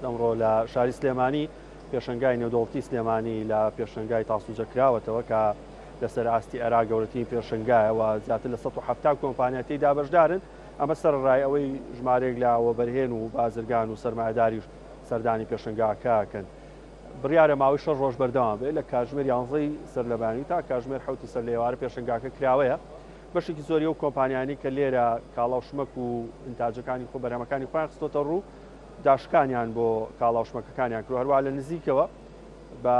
ئەمڕۆ لە شاری سلێمانی پێشەنگای نێودەوڵەتی سلێمانی لە پێشەنگای تاسوجە کراوەتەوە کە لەسەر ئاستی ئەرا گەورەترین پێشەنگایەوە زیاتر لە 170 کۆمپانیاتی دابەشدارن. ئەمە سەرڕای ئەوەی ژمارەیەک لە وەبەرهێن و بازرگان و سەرمایهداریش سەردانی پێشەنگاکەکەن. بڕیارە ماوەی 6 ڕۆژ بەردەوام بێت لە کاتژمێر 11 سەرلەبانی تا کاتژمێر 7 سەر لە ئێوارە پێشەنگاکە کراوەیە. بەشێکی زۆری و کۆمپانیانی کە لێرە کاڵاو شمەک و ئینتاجەکانی خۆ بەرهەمەکانی خۆیان خستۆتە ڕوو داشکانیان بۆ کاڵاو شمەکەکانیان کرد، هەروە لە نزیکەوە بە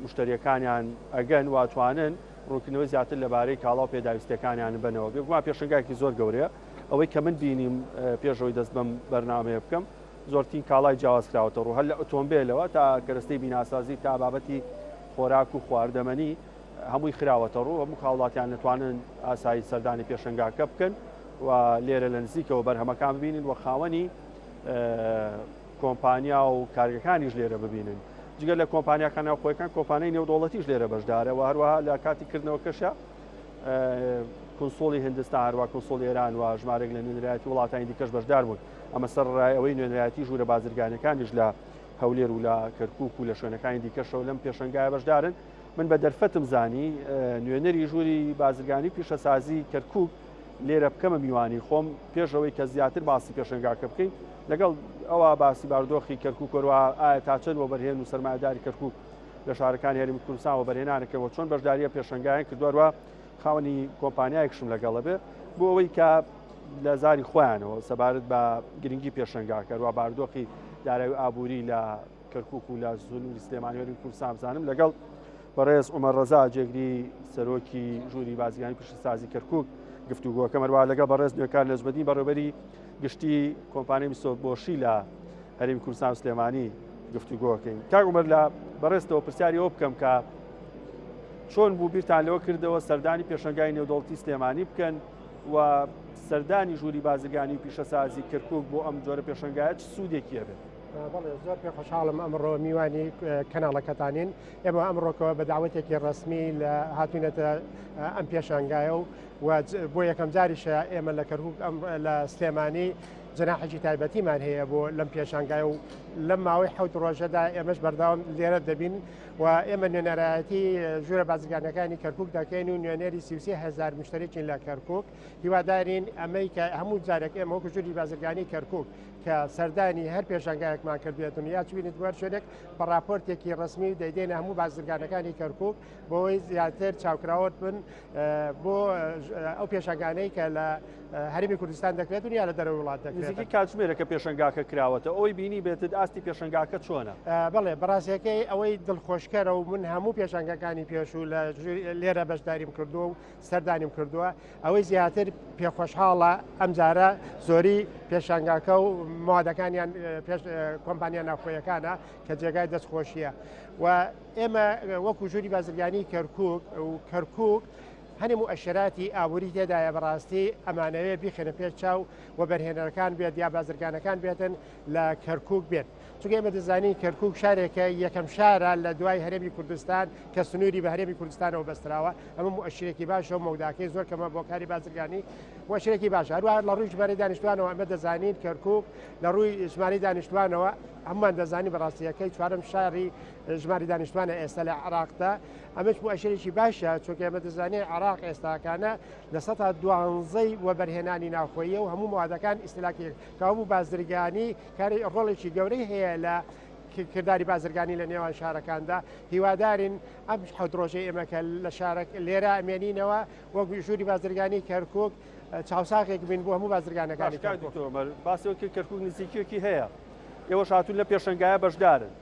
مشتریەکانیان ئەگەن واتوانن ڕوونکردنەوەی زیاتر لەبارەی کاڵاو پێداویستەکانیان بنەوە. بێگومان پێشەنگایەکی زۆر گەورەیە. ئەوەی کە من بینیم پێشەوەی دەست بەم بەرنامەیە بکەم زۆرترین کاڵای جیاوازکراوەتە ڕوو، هەر لە ئۆتۆمبیلەوە تا کەرەستەی بیناسازی تا بابەتی خۆراک و خواردەمەنی هەمووی خراوەتە ڕوو. هەموو کاڵاتیان دەتوانن ئاسایی سەردانی پێشەنگاکە بکەن و لێرە لە نزیکەوە بەرهەمەکان ببینن و خاوەنی کۆمپانیا و کارگەکانیش لێرە ببینن. جگەر لە کۆمپانیاکانە خۆیەکان کۆمپانیای نێودەوڵەتیش لێرە بەشدارە و هەروەها لە کاتی کردنەوە کەشە کۆنسۆڵی هندستان هەروە کۆنسۆڵی ئێران و ژمارەێک لە نوێنەرایەتی وڵاتانی دیکەش بەشدار بوون. ئەمە سەرڕای ئەوەی نوێنەرایەتی ژوورە بازرگانەکانیش لە هەولێر و لە کەرکووک و لە شوێنەکانی دیکەشەوە لەم پێشەنگایە بەشدارن. من بە دەرفەتم زانی نوێنەری ژووری بازرگانی پیشەسازی کەرکووک لێرە بکەمە میوانی خۆم پێشەوەی کە زیاتر باسی پێشەنگاکە بکەین لەگەڵ ئەوە باسی باردۆخی کەرکووک وەروە ئایا تا چەند وەبەرهێن و سەرمایهداری کەرکووک لە شارەکانی هەرێمی کوردستان وەبەرهێنانەکەەوە چۆن بەشداریە پێشەنگایان کردووە خاوەنی کۆمپانیایەکشم لەگەڵەبێ بۆ ئەوەی کە لە زاری خۆیانەوە سەبارەت بە گرنگی پێشەنگاکە و باردۆخی دارایی ئابووری لە کەرکووک و لە سنووری سلێمانی هەرێمی کوردستان بزانم لەگەڵ بەڕێز عومەر ڕەزا جێگری سەرۆکی ژووری بازرگانی پیشەسازی کەرکووک گفتوگۆکەم هەروە لەگەڵ بەڕێز نوێکار نەجمەدین بەڕێوەبەری گشتی کۆمپانیای میسۆبۆشی لە هەرێمی کوردستان و سلێمانی گفتوگۆکەین. کاک عومەر لە بەڕێستەوە پرسیاری ئەوە بکەم کە چۆن بوو بیرتان لەوە کردەوە سەردانی پێشەنگای نێودەوڵەتی سلێمانی بکەن و سەردانی ژووری بازرگانی و پیشەسازی کەرکووک بۆ ئەم جۆرە پێشەنگایە چ سوودێکی هەبێت؟ بەڵێ زۆر پێ خۆشحاڵم ئەمڕۆ میوانی کەناڵەکەتانین. ئێمە ئەمڕۆکەوە بە داوەتێکی ڕسمی لە هاتوونەتە ئەم پێشانگایە و بۆ یەکەم جاریشە ئێمە لە کەرکووک لە سلێمانی جەناحێکی تایبەتیمان هەیە بۆ لەم پێشانگای و لەم ماوەی 7 ڕۆژەدا ئێمەش بەرداوام لێرە دەبین و ئێمە نوێنەرایەتی ژوورە بازرگانەکانی کەرکووک دەکەین و نوێنەری 33,000 مشتریین لە کەرکووک هیوادارین ئەمەی کە هەموو جارێک ئێمە وەکو ژووری بازرگانی کەرکووک کە سەردانی هەر پێشەنگایەکمان کردبێتون یا چوینت وەر شوێنێک بە راپۆرتێکی ڕسمی دەیدێنە هەموو بازرگانەکانی کەرکووک بۆەوەی زیاتر چاوکراوت بن بۆ ئەو پێشەنگانەی کە لە هەرێمی کوردستان دەکرێتون یا لە دەرەوە وڵات دەکرێت. نزیکی کاتژمێرەکە پێشەنگاکە کراوەتە ئەوەی بینی بێتت ئاستی پێشەنگاکە چۆنە؟ بەڵێ بەڕاستیەکەی ئەوەی دڵخۆشکەرە و من هەموو پێشەنگەکانی پێشوو لە لێرە بەشداریم کردووە و سەردانیم کردووە ئەوەی زیاتر پێخۆشحاڵە ئەم جارە زۆری پێشەنگاکە و موادەکانیان کۆمپانیا ناوخۆیەکانە کە جێگای دەستخۆشیە و ئێمە وەکو ژووری بازرگانی کەرکووک و کەرکووک هەنێم و ئەشراتی ئابووری تێدایە بەڕاستی ئەمانەوێ بیخێنە پێش چاو و بەرهێنەرەکان بێت یا بازرگانەکان بێتن لە کەرکووک بێت. چونکە ئێمە دەزانین کەرکووک شارێکە یەکەم شارە لە دوای هەرێمی کوردستان کە سنووری بە هەرێمی کوردستانەوە بەستراوە ئەمە مؤشرێکی باشە و مەوداکەی زۆر کەمە بۆ کاری بازرگانی مؤشرێکی باشە. هەروە لە ڕووی ژمارەی دانیشتوانەوە ئەمە دەزانین کەرکووک لە ڕووی ژمارەی دانیشتوانەوە هەمومان دەزانی بەڕاستیەکەی چوارەم شاری ژماری دانیشتوانە ئێستا لە عراقدا ئەمەش مؤشرێکی باشە چونکە ئێمە دەزانین عراق ئێستاکانە لە 12 وەبەرهێنانی ناوخۆیە و هەموو موادەکان ئیستیلاکی کە هەموو بازرگانی کاری ڕۆڵێکی گەورەی هەیە لە کردداری بازرگانی لە نێوان شارەکاندا. هیوادارین ئەم حەوت ڕۆژەی ئێمەکە لە شارە لێرە ئەمێنینەوە وەک ژووری بازرگانی کەرکووک چاوساقێک بین بۆ هەموو بازرگانەکانی. باسەوەکی کەرکووک نزیکیەکی هەیە ئێوە شاتون لە پێشەنگایە بەشدارن.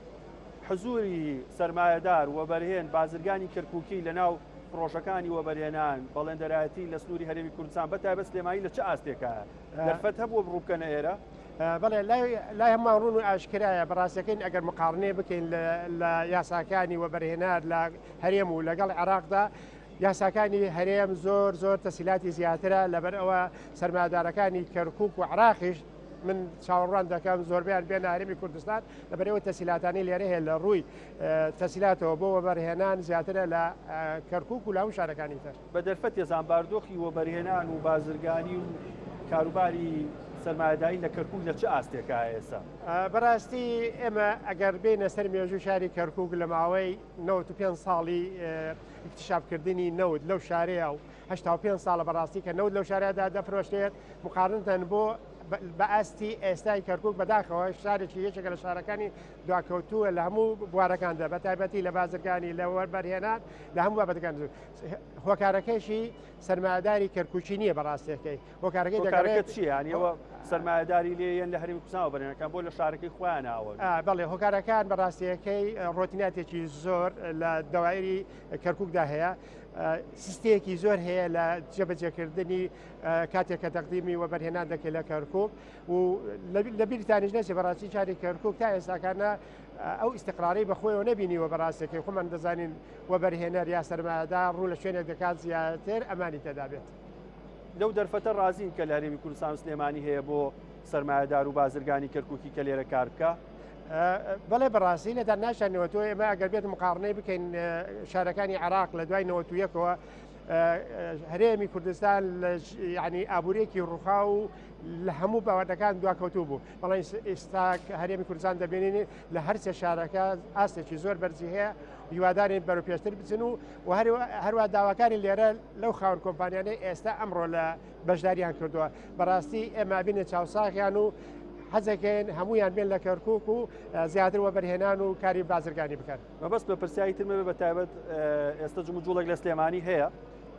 حزوری سەرمایەدار وەبەرهێن بازرگانی کەرکووکی لە ناو پرۆژەکانی وەبەرهێنان بەڵێندەرایەتی لە سنووری هەرێمی کوردستان بەتایبەت سلێمانی لە چه ئاستێکایە دەرفەت هەبووە بڕووبکەنە ئێرە؟ بەڵێ لای هەموو ڕوون و ئاشکرایە بەڕاستەکەین ئەگەر مقارنێ بکەین لە یاساکانی وەبەرهێنان لە هەرێم و لەگەڵ عێراقدا یاساکانی هەرێم زۆر تەسیلاتی زیاترە لەبەر ئەوە سەرمایەدارەکانی کەرکووک و عراقیش من چاوەڕوان دەکەم زۆربیان بێنە هەرێمی کوردستان لەبەرەوە تەسیلاتانی لێرە هەیە لە ڕووی تەسیلاتەوە بۆ وەبەرهێنان زیاترە لە کەرکووک و لە هەموو شارەکانی تر. بە دەرفەت ێزان باردۆخی وەبەرهێنان و بازرگانی و کاروباری سەرمایه‌داری لە کەرکووک لە چ ئاستێکە ئێستا؟ بەڕاستی ئێمە ئەگەر بینە سەر مێژوو شاری کەرکووک لە ماوەی 95 ساڵی اکتشافکردنی نەوت لەو شارەیە و 85 ساڵە بەڕاستی کە نەوت لەو شارەدا دەفرۆشتێت مقارنتەن بۆ بە ئاستی ئێستای کەرکووک بەداخەوە شارێکی یەکێکە لە شارەکانی دواکەوتووە لە هەموو بوارەکاندا بە تایبەتی لە بازرگانی لە وەربەرهێنان لە هەموو بابەتەکان هۆکارەکەیشی سەرمایه‌داری کەرکووکی نییە بەڕاستیەکەی هۆکارەکەی دەگەڕێت چی یانیەوە سەرمایه‌داری لێیان لە هەرێمی کوردستان بەرهێنەکان بۆ لە شارەکەی خۆیان ناوە بەڵێ هۆکارەکان بەڕاستیەکەی ڕۆتیناتێکی زۆر لە دەوایری کەرکووکدا هەیە سیستەیەکی زۆر هەیە لە جێبەجێکردنی کاتێک کە تەقدیمی وەبەرهێنان دەکەی لە کەرکووک و لە بیرتانیش نەچێ بەڕاستی چاری کەرکووک تا ئێستاکانە ئەو ئیسیقراری بەخۆیەوە نەبینیوە بەڕاستیەکەی خۆمان دەزانین وەبەرهێنەر یا سەرمایه‌دار ڕوو لە شوێنێک دەکات زیاتر ئەمانی تێدابێت. لەو دەرفەتە ڕازین کە لە هەرێمی کوردستان سلێمانی هەیە بۆ سەرمایه‌دار و بازرگانی کەرکووکی کە لێرە کار بکە؟ بەڵێ بەڕاستی لەدا ناشانەوە تۆ ئێمە ئەگەر بێت مقارنەی بکەین شارەکانی عراق لە دوای 91ەوە هەرێمی کوردستان ینی ئابوورێکی ڕووخا و لە هەموو باوەردەکان دواکەوتوو بوو بەڵام ئێستا هەرێمی کوردستان دەبینین لە هەرچە شارەکە ئاستێکی زۆر بەرزی هەیە هیوادارین بەرەو پێشتر بچن و هەروە داواکانی لێرە لەو خاوەن کۆمپانیانەی ئێستا ئەمڕۆ لە بەشداریان کردووە بەڕاستی ئێمە بینە چاوساغیان و حەزەکەین هەمویان بێن لە کەرکووک و زیاتر وەبەرهێنان و کاری بازرگانی بکەن. مەبەست بە پرسیایی ترمە بە تایبەت ئێستا جوڵێک لە سلێمانی هەیە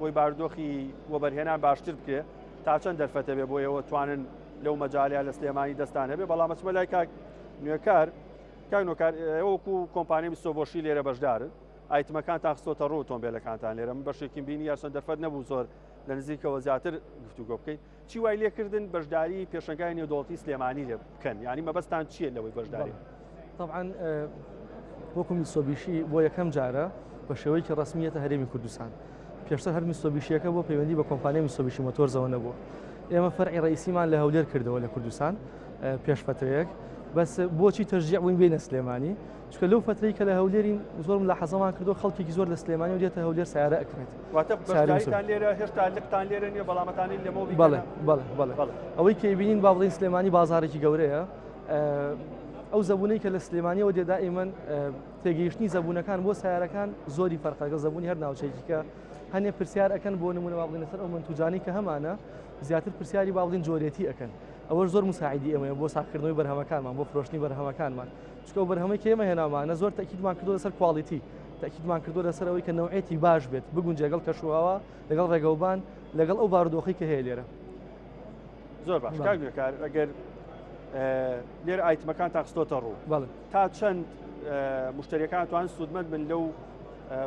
بۆی بارودۆخی وەبەرهێنان باشتر بکرێت تا چەند دەرفەتە بێ بۆ ئێوە توانن لەو مەجاالیا لە سلێمانی دەستان هەبێ بەڵام چمە لای کاک نوێکار کاک ئەوەکو کۆمپانیای میسۆبۆشی لێرە بەشدارن ئایتمەکان تا خستۆتە ڕوو ئۆتۆمبیلەکانتان لێرە من بەشێکی بینی یارچەند دەرفەت نەبوو زۆر لە نزیکەوە زیاتر گفتوگۆ بکەیت چی وای لێکردن بەشداری پێشنگای نێودوڵەتی سلێمانی لێ بکەن ینی مەبەستان چییە لەوەی بەشداری؟ طبعا وەکو میسۆبیشی بۆ یەکەم جارە بە شێوەیەکی ڕسمیەتە هەرێمی کوردستان پێشتر هەر میسۆبیشیەکە بۆ پەیوەندی بە کۆمپانیای میسۆبیشی مۆتۆرزەوە نەبووە ئێمە فەرعی ڕئیسیمان لە هەولێر کردەوە لە کوردستان پێش فترەیەک بەس بۆچی تەرجیع بووین بینە سلێمانی چکە لەو فترەی کە لە هەولێرین زۆر لە حەزەمان کردو خەڵکێکی زۆر لە سلێمانی و دێتە هەولێر سیارە ئەکرێت واتە بەشداریتان لێرە هێشتا لقتان لێرە نیە بەڵامەتانی لەمەوە بەڵێ ئەوەی کە بینین با بڵین سلێمانی بازارێکی گەورەیە ئەو زەبوونەی کە لە سلێمانیەوە دێدا ئێمە تێگەیشتنی زەبوونەکان بۆ سیارەکان زۆری فەرقەکە زەبوونی هەر ناوچەیەکی کە هەنێ پرسیار ئەەکەن بۆ نمونە با بڵین لەسەر ئەو منتوجانی کە هەمانە زیاتر پرسیاری با بڵین جۆرێتی ئەەکەن ئەوە زۆر مساعدی ئێمە بۆ ساختکردنەوەی بەرهەمەکانمان بۆ فرۆشتنی بەرهەمەکانمان چکە بەرهەمەی کە ئێمە هێنامانە زۆر تاکیدمان کردو لەسەر کواڵیتی تاکیدمان کردو لەسەر ئەوەی کە نەوعێتی باش بێت بگونجێ لەگەڵ کەشوهاوا لەگەڵ ڕێگەوبان لەگەڵ ئەو بارودۆخی کە هەیە لێرە زۆر باش کار ئەگەر لێرە ئایتمەکان تا خستۆتە ڕوو تا چەند مشتریەکان توان سوودمەند من لەو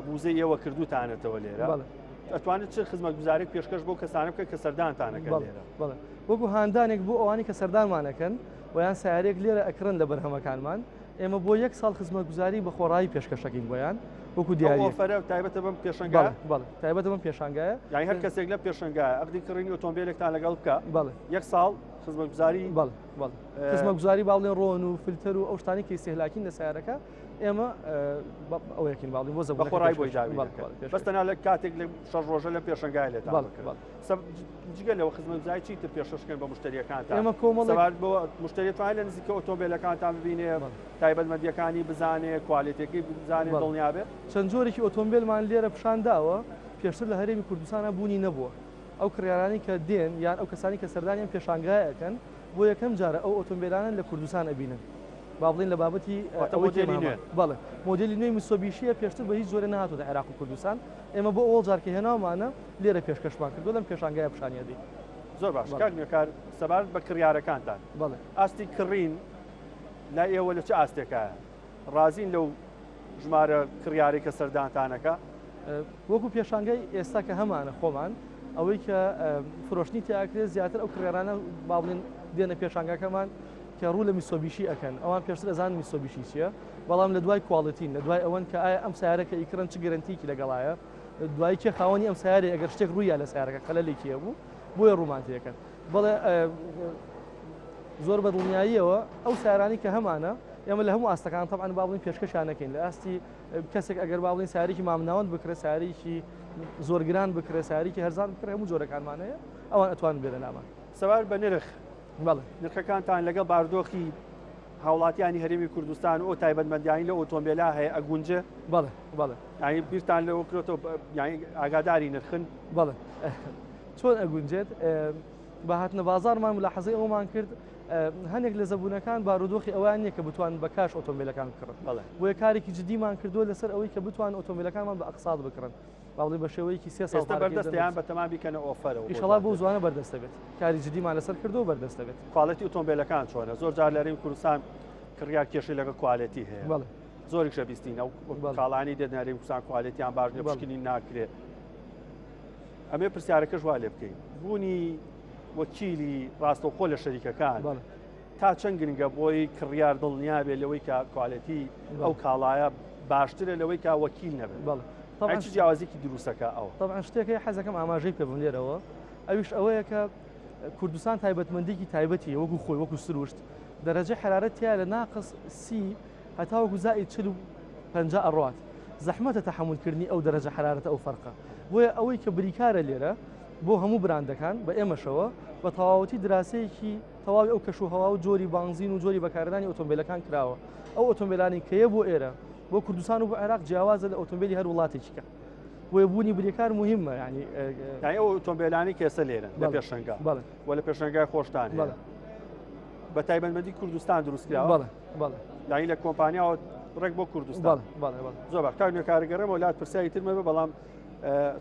بوزەی ئێوە کردوتانێتەوە لێرە ئەتوانێت چ خزمەتگوزارێک پێشکەش بۆ کەسانە بکە کە سەردانتانەکە لێرە وەکو هاندانێک بۆ ئەوانی کە سەردانمانەکەن ویان سیارێک لێرە ئەکرن لە بەرهەمەکانمان ئێمە بۆ یەک ساڵ خزمەتگوزاری بە خۆڕایی پێشکەشەکەین بۆیان وەکو دیاری تایبەتە بەم پێشنگای تایبەتە بەم پێشانگایە یانی هەر کەسێک لە پێشنگای ئەقدی کڕینی ئۆتۆمبیلێکتان لەگەڵ بکە یەک ساڵ خزمەتگوزاری خزمەتگوزاری باڵێن ڕۆن و فیلتەر و ئەو شتانی کە ئیستهلاکین لە سیارەکە ئێمە ئەو یەکین باڵی بۆ زەبوون خۆڕایی بۆی داوی بەستەنا لە کاتێک لە شەڕ ڕۆژە لە پێشنگای لێتان جگە لەوە خزمەتگوزاری چیتر پێشکەشکەن بە مشتریەکانتان ئێمە کۆمەڵ بۆ مشتریەتوان لە نزیکە ئۆتۆمبیلەکانتان ببینێ تایبەتمەندیەکانی بزانێ کوالیتێکی بزانێ دڵنیا بێت چەند جۆرێکی ئۆتۆمبیلمان لێرە پیشانداوە پێشتر لە هەرێمی کوردستانە بوونی نەبووە ئەو کڕیارانی کە دێن یان ئەو کەسانی کە سەردانیان پێشانگایەکەن بۆ یەکەم جارە ئەو ئۆتۆمبیلانە لە کوردستان ئەبینن با بڵین لە بابەتی بەڵێ مۆدلی نوێی میسۆبیشیە پێشتر بە هیچ زۆرە نهاتۆ لە عێراق و کوردستان ئێمە بۆ ئەوڵ جارکە هێناومانە لێرە پێشکەشمان کردو لەم پێشانگایە پیشانیەدی زۆر باش کار سەبارەت بە کڕیارەکانتان ئاستی کڕین لای ئێوە لە چ ئاستێکە ڕازین لەو ژمارە کڕیارێک کە سەردانتانەکە وەکو پێشانگای ئێستا کە هەمانە خۆمان ئەوەی کە فرۆشتنی تیاکرێت زیاتر ئەو کڕێرانە با بڵین دێنە پێشانگاکەمان کە ڕوو لە میسۆبیشی ئەەکەن ئەوان پێشتر ئەزان میسۆبیشی چییە بەڵام لە دوای کواڵیتین لە دوای ئەوەن کە ئایا ئەم سیارەکە ئیکرن چ گەرنتیکی لەگەڵایە دوای کێ خاوەنی ئەم سیارێ ئەگەر شتێک ڕوویە لە سیارەکە خەلەلێکیە بوو بۆیە ڕوومانتیەکەن بەڵێ زۆر بەدڵنیاییەوە ئەو سیارانی کە هەمانە ئێمە لە هەموو ئاستەکان تەبعاً با بڵین پێشکەشانەکەین لە ئاستی کەسێک ئەگەر با بڵین سیارێکی مامناوەند بکرێت سیارێکی زۆر گران بکرێت سیارێکی هەرزان بکرێت هەموو جۆرەکانمان هەیە ئەوان ئەتوان بێنە نامان سەوار بە نرخ نرخەکانتان لەگەڵ باردۆخی هاوڵاتیانی هەرێمی کوردستان ئەو تایبەتمەندیانی لە ئۆتۆمبیلا هەیە ئەگونجە ینی بیرتان لەوە کرێتەوە ئاگاداری نرخن چۆن ئەگونجێت بە هاتنە بازارمان ملاحەزەی ئەومان کرد هەندێک لە زەبوونەکان بارودۆخی ئەوان نییە کە بتوان بە کاش ئۆتۆمبیلەکان بکڕن بۆیە کارێکی جدیمان کردووە لەسەر ئەوەی کە بتوان ئۆتۆمبیلەکانمان بە ئەقساط بکڕن باڵی بە شێوەیەکی 3 ساڵ بەردەستیان بە تەمان بیکەنە ئۆفەرەوە ئینشاڵڵا بۆ زوانە بەردەستە بێت کاری جدیمان لەسەر کردو بەردەستە بێت کوالەتی ئۆتۆمبیلەکان چۆنە زۆر جار لە هەرێمی کوردستان کڕیا کێشەی لەگە کوالەتی هەیە زۆریشە بیستین ئەو کاڵانی دێت هەرێمی کوردستان کوالەتیان باش نیە پشکنی ناکرێت ئەمێ پرسیارەکەش وا لێ بکەین بوونی وەکیلی ڕاستەوخۆ لە شەریکەکان تا چەند گرنگە بۆی کڕیار دڵنیا بێت لەوەی کە کوالەتی ئەو کاڵایە باشترە لەوەی کا وەکیل نەبێت چ جیاوازێکی دروستەکە ئەو طبعا شتێکی حەزەکەم ئاماژەی پێ بم لێرەوە ئەویش ئەوەیە کە کوردستان تایبەتمەندێکی تایبەتی وەکو خۆی وەکو سروشت دەرەجە حرارەتیا لە ناقص سی هەتا وەکو زائید 40-50 ئەڕوات زەحمەتە تەحملکردنی ئەو دەرەجە حرارەتە ئەو فەرقە بۆیە ئەوەی کە بریکارە لێرە بۆ هەموو براندەکان بە ئێمەشەوە بە تەواوەتی دراسەیەکی تەواوی ئەو کەشوهەوا و جۆری بانزین و جۆری بەکارهێنانی ئۆتۆمبیلەکان کراوە ئەو ئۆتۆمبیلانی کەیە بۆ ئێرە بۆ کوردستان و بۆ عێراق جیاوازە لە ئۆتۆمبیلی هەر وڵاتێکیکە بۆیە بوونی بریکار مهمە یعنی ئەو ئۆتۆمبیلانی کێسە لێرە لە پێشەنگا وە لە پێشەنگای خۆشتان بە تایبەتمەندی کوردستان دروستکراوە داین لە کۆمپانیاوە ڕێک بۆ کوردستان زۆر باش کار کارگەڕێمە وڵات پرسیاری ترمە بەڵام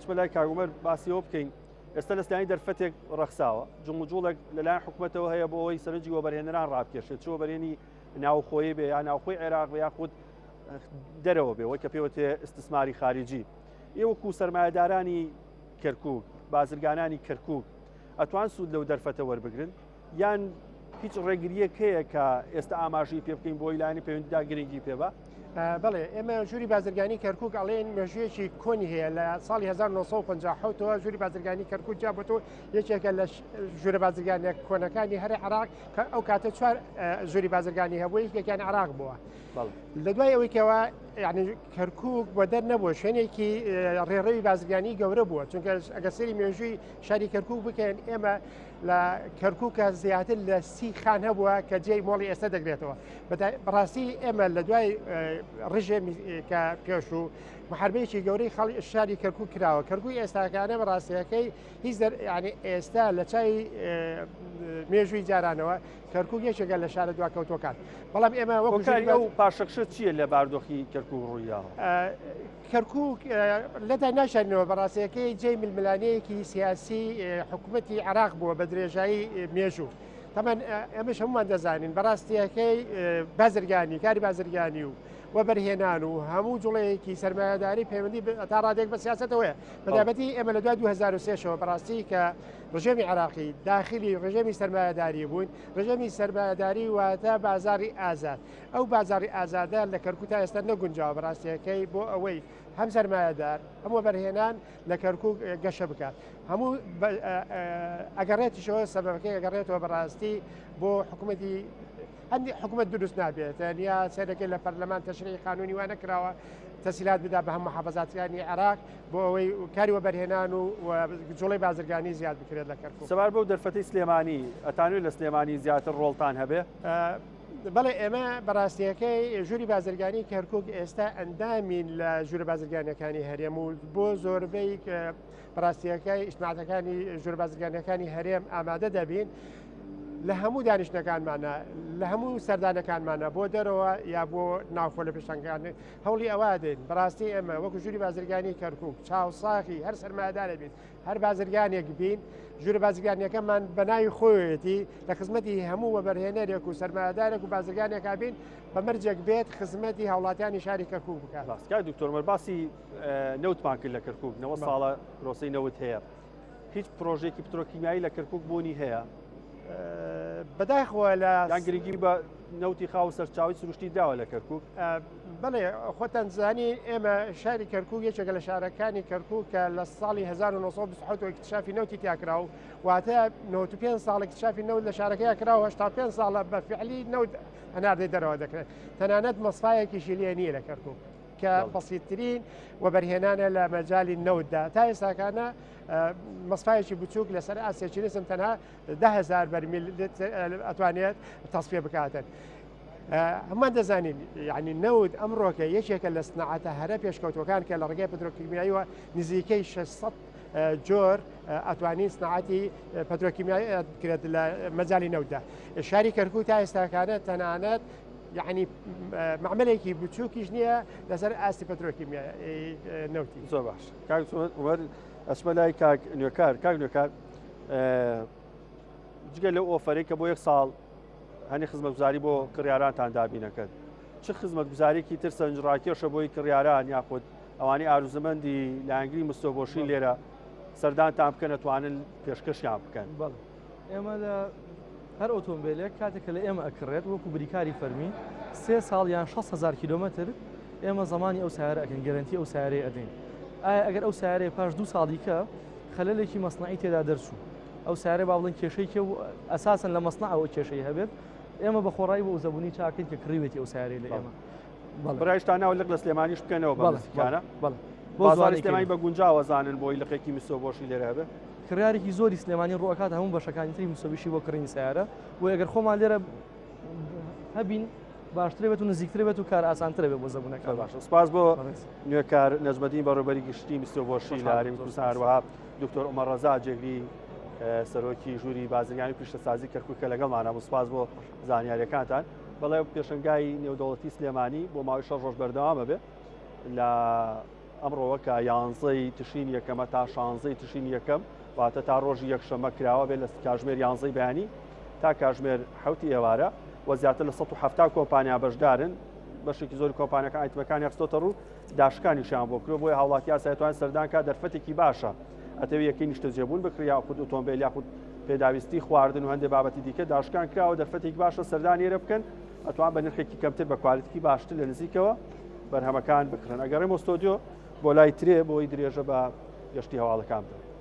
چمە لای کاگومەر باسیەوە بکەین ئێستا لە سلانی دەرفەتێک ڕەخساوە جوڵێک لەلایەن حکوومەتەوە هەیە بۆ ئەوەی سەرنجی وەبەرهێنەران ڕابکێشێت چۆ بەرێنی ناوخۆیی بێ یا ناوخۆی عێراق بە یاخود دەرەوە بێ وەی کە پێوەتێ ئستثماری خارجی ئێوەکو سەرمایەدارانی کەرکووک بازرگانانی کەرکووک ئەتوان سوود لەو دەرفەتە وەربگرن یان هیچ ڕێگریەک هەیە کە ئێستا ئاماژەی پێ بکەین بۆ لایەنی پەیوەندیدا گرنگی پێبە بەڵێ ئێمە ژووری بازرگانی کەرکووک ئەڵێن مێژوویەکی کۆنی هەیە لە ساڵی 1950ەوە ژووری بازرگانی کەرکووک جابەتەوە یەکێکە لە ژوورە بازرگانیە کۆنەکانی هەرێ عراق کە ئەو کاتە چوار ژووری بازرگانی هەبووی یەکیان عراق بووە لە دوای ئەوەی کەەوە یعنی کەرکووک بۆ دەر نەبووە شوێنێکی ڕێڕەوی بازرگانی گەورە بووە چونکە ئەگە سەری مێژووی شاری کەرکووک بکەن ئێمە لە کەرکووکە زیاتر لە 30 خان هەبووە کە جێی مۆڵی ئێستا دەگرێتەوە بەڕاستی ئێمە لە دوای ڕژێمی کە پێش و محاربەیەکی گەورەی خەڵی شاری کەرکووک کراوە کەرکووی ئێستاکانە بەڕاستیەکەی هیچ ینی ئێستا لە چای مێژووی جارانەوە کەرکووک یەکێکە لە شارە دواکەوتۆکان بەڵام ئێمە وەکاری ئەو پاشەخشە چییە لە باردۆخی کەرکووک ڕوویاوە کەرکووک لەدا ناشانەوە بەڕاستیەکەی جێی ململانەیەکی سیاسی حکوومەتی عراق بووە بە درێژایی مێژوو تەمان ئەمەش هەمومان دەزانین بەڕاستیەکەی بازرگانی کاری بازرگانی و وەبەرهێنان و هەموو جوڵەیەکی سەرمایه‌داری پەیوەندی تا ڕادێک بە سیاسەتەوەیە بەتایبەتی ئێمە لە دوای 2003ەوە بەڕاستی کە ڕژێمی عراقی داخلی ڕژێمی سەرمایه‌داری بوون ڕژێمی سەرمایه‌داری واتە بازاری ئازاد ئەو بازاری ئازادە لە کەرکووک تا ئێستا نەگونجاوە بەڕاستیەکەی بۆ ئەوەی هەم سەرمایه‌دار هەم وەبەرهێنان لە کەرکووک گەشە بکات هەموو ئەگەڕێتیشەوە سەبەبەکەی ئەگەڕێتەوە بەڕاستی بۆ حکوومەتی هەندی حکوومەت دروست نابێت یا سەرەکەی لە پەرلەمان تەشریعی قانونی وانە کراوە تەسیلات بدا بە هەموو محافەزاتیانی عراق بۆ ئەوەی کاری وەبەرهێنان و جوڵەی بازرگانی زیاد بکرێت لە کەرکووک سەبار بەو دەرفەتەی سلێمانی ئەتانوێت لە سلێمانی زیاتر ڕۆڵتان هەبێ بەڵێ ئێمە بەڕاستیەکەی ژووری بازرگانی کەرکووک ئێستا ئەندامین لە ژوورە بازرگانیەکانی هەرێم و بۆ زۆربەی بەڕاستیەکەی ئیجتماعەکانی ژوورە بازرگانیەکانی هەرێم ئامادە دەبین لە هەموو دانیشتەکانمانە لە هەموو سەردانەکانمانە بۆ دەرەوە یا بۆ ناوخۆ لە پێشنگان هەوڵی ئەوە دێن بەڕاستی ئێمە وەکو ژووری بازرگانی کەرکووک چاوساخی هەر سەرمایه‌دارە بین هەر بازرگانێک بین ژوورە بازرگانیەکەمان بەناوی خۆیەتی لە خزمەتی هەموو وەبەرهێنەرێک و سەرمایه‌دارێک و بازرگانێکا بین بە مەرجێک بێت خزمەتی هاوڵاتیانی شاری کەرکووک بکات. ڕاستکای دکتۆر مەر باسی نەوتمان کرد لە کەرکووک 90 ساڵە پرۆسەی نەوت هەیە هیچ پرۆژێکی پترۆکیمیایی لە کەرکووک بوونی هەیە بەداخەوە لە یانگرنگی بە نەوتی خاو سەرچاوی سروشتی داوە لە کەرکووک بڵێ خۆتان زانی ئێمە شاری کەرکووک یەکێکە لە شارەکانی کەرکووک کە لە ساڵی 1920 اکتشافی نەوتی تیاکراو واتە 95 ساڵ اکتشافی نەوت لە شارەکەی کراوە 85 ساڵە بە فعلی نەوت هەناردەی دەرەوە دەکرێت تەنانەت مەسفایەکیشی لێ نییە لە کەرکووک کە بەسیتترین و بەرهێنانە لە مەجای نەوتدا تا ئێستاکانە مەسفایەکی بچووک لەسەر ئاسیاچینسم تەنها 10,000 بەرمیل ئەتوانێت تەصفیە بکاتن. هەمان دەزانین یعنی نەوت ئەمڕۆکە یەکێکە لە سنەعاتە هەرە پێشکەوتوەکان کە لە ڕێگەی پەترۆکیمیاییەوە نزیکەی 600 جۆر ئەتوانین سنەعاتی پەترۆکیمیایی کرێت لە مەجای نەوتدا. شاری کەرکووک تا ئێستاکانە تەنانەت یعنی معملێکی بچووکیش نییە لەسەر ئاستی پەترۆکیمیایی نەوتی. زۆر باش کاکوەر ئەچمە لای کاک نوێکار جگە لەو ئۆفەرەی کە بۆ 1 ساڵ هەنی خزمەتگوزاری بۆ کڕیارانتان دابینەکەن چ خزمەتگوزارێکی تر سەرنجڕاکێشە بۆی کڕیاران یاخود ئەوانەی ئاروزمەندی لایەنگری مستۆبۆشی لێرە سەردانتان بکەن ئەتوانن پێشکەشیان بکەن. ئێمە لە هەر ئۆتۆمبیلێک کاتێکە لە ئێمە ئەکڕێت وەکو بریکاری فەرمی 3 ساڵ یان 6,000 کیلۆمەتر ئێمە زمانی ئەو سیارە ئەکەن گەرنتی ئەو سیارەی ئەدەین. ئایا ئەگەر ئەو سیارەیە پاش 2 ساڵی کە خەلەلێکی مەسنەعی تێدا دەرچوو ئەو سیارە با بڵێن کێشەی کە ئەساسن لە مەسنەع ئەو کێشەی هەبێت ئێمە بە خۆڕایی بۆ زەبوونی چاکەین کە کڕیوێتی ئەو سیارەی لە ئێمە. بڕایشتاناوە لەق لە سلێمانیش بکەنەوە بەڵکانە بۆ سلێمانی بە گونجاوەزانن بۆی لەقێکی میسۆبۆشی لێرە هەبێت. کڕیارێکی زۆری سلێمانی ڕوەکات هەموو بەشەکانی تری میسۆبیشی بۆ کڕینی سیارە و ئەگەر خۆمان لێرە هەبین باشترێ بێت و نزیکتر بێت و کار ئاسانترە بێت بۆ زەبوونەکە. باش سپاس بۆ نوێکار نەجمەدین بەڕێوەبەری گشتی میسۆبۆشی لە هەرێمی کوردستان هەروەها دکتۆر عومەر ڕەزا جێگری سەرۆکی ژووری بازرگانی پیشەسازی کەرکووکە لەگەڵمانە سپاس بۆ زانیاریەکانتان. بەڵێ پێشنگای نێودەوڵەتی سلێمانی بۆ ماوەی 6 ڕۆژ بەردەوامە بێ لە ئەمڕۆوە کە 11 تشرین یەکەمە تا 16 تشرین یەکەم واتە تا ڕۆژی یەکشەمە کراوە بێت لە کاتژمێر 11 بەیانی تا کاتژمێر 7 ئێوارە و زیاتر لە 170 کۆمپانیا بەشدارن بەشێکی زۆری کۆمپانیەکان ئایتمەکانی خستۆتە ڕوو داشکانیشیان بۆ کرۆ بۆی هاوڵاتی یاسایەتوان سەردانکە دەرفەتێکی باشە ئەتەوی یەکەی نیشتەجێبوون بکڕی یاخود ئۆتۆمبیل یاخود پێداویستی خواردن و هەندێک بابەتی دیکە داشکان کراوە دەرفەتێکی باشە سەردانی لێرە بکەن ئەتوان بە نرخێکی کەمتر بە کوالیتیکی باشتر لە نزیکەوە بەرهەمەکان بکڕن. ئەگەڕێمە ئۆستۆدیۆ بۆ لای ترێ بۆی درێژە بە گەشتی هەواڵەکان بن.